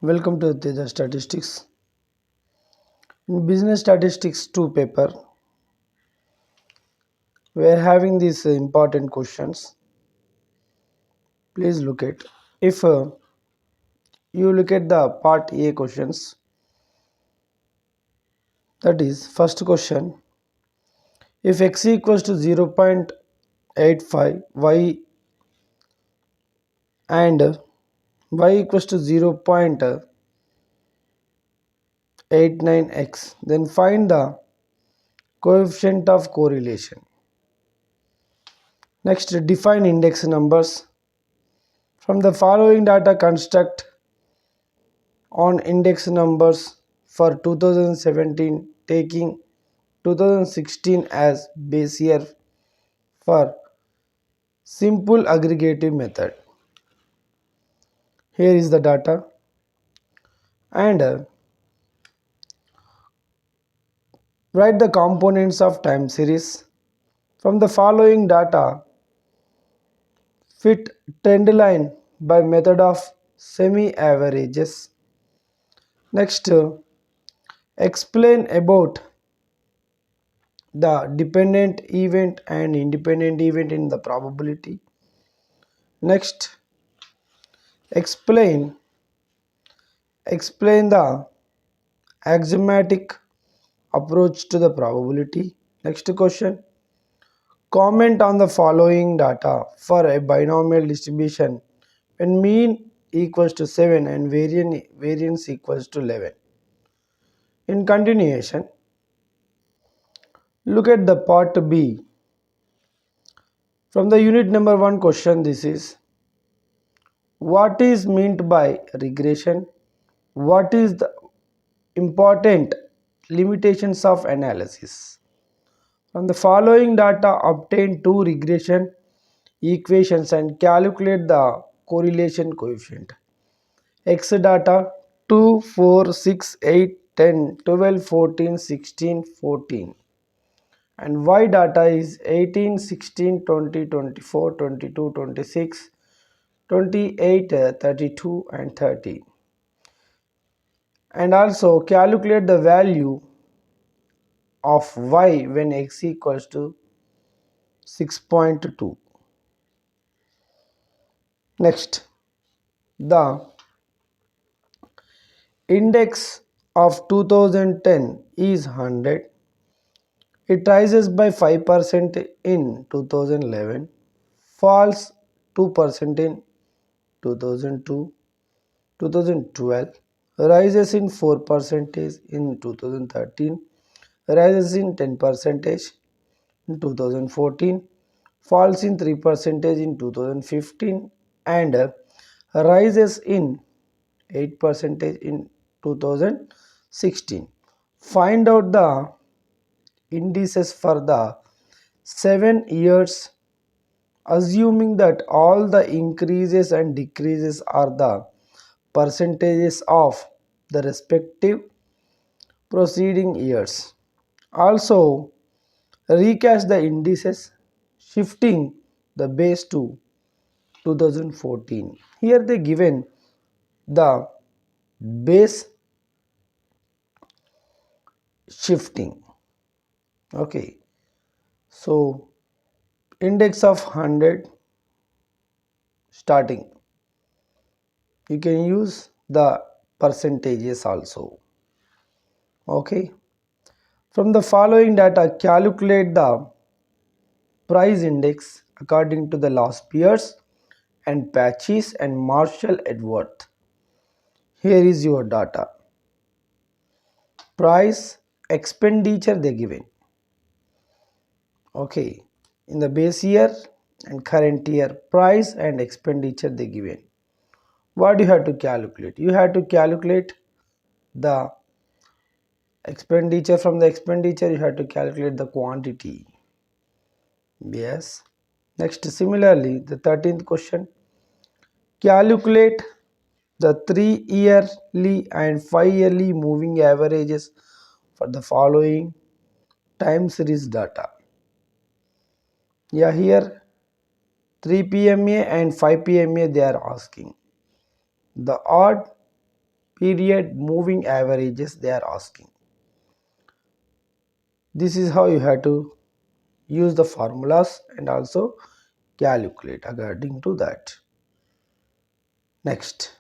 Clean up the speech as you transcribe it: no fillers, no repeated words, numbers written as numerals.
Welcome to Teja Statistics. In Business Statistics 2 paper, we are having these important questions. Please look at. If you look at the part A questions, that is first question. If x equals to 0.85, y and y equals to 0.89x, then find the coefficient of correlation. Next, define index numbers. From the following data, construct on index numbers for 2017, taking 2016 as base year for simple aggregative method. Here is the data, and write the components of time series. From the following data, fit trend line by method of semi-averages. Next, explain about the dependent event and independent event in the probability. Next, explain the axiomatic approach to the probability. Next question, comment on the following data for a binomial distribution when mean equals to 7 and variance equals to 11. In continuation, look at the part B. From the unit number 1 question, this is what is meant by regression, what is the important limitations of analysis. From the following data, obtain two regression equations and calculate the correlation coefficient. X data 2, 4, 6, 8, 10, 12, 14, 16, 14, and Y data is 18, 16, 20, 24, 22, 26, 28, 32 and 30. And also calculate the value of y when x equals to 6.2. Next, the index of 2010 is 100. It rises by 5% in 2011, falls 2% in 2002, 2012, rises in 4% in 2013, rises in 10% in 2014, falls in 3% in 2015, and rises in 8% in 2016. Find out the indices for the 7 years, assuming that all the increases and decreases are the percentages of the respective preceding years. Also, recast the indices, shifting the base to 2014. Here they given the base shifting. Okay, so index of 100 starting, you can use the percentages also. Okay, from the following data, calculate the price index according to the last Pierce and Patches and Marshall Edworth. Here is your data. Price, expenditure they given. Okay, in the base year and current year, price and expenditure they given. What you have to calculate? You have to calculate the expenditure. From the expenditure you have to calculate the quantity. Yes. Next, similarly, the 13th question, calculate the 3-yearly and 5-yearly moving averages for the following time series data. Yeah, here 3 PMA and 5 PMA they are asking. The odd period, moving averages they are asking. This is how you have to use the formulas and also calculate according to that. Next.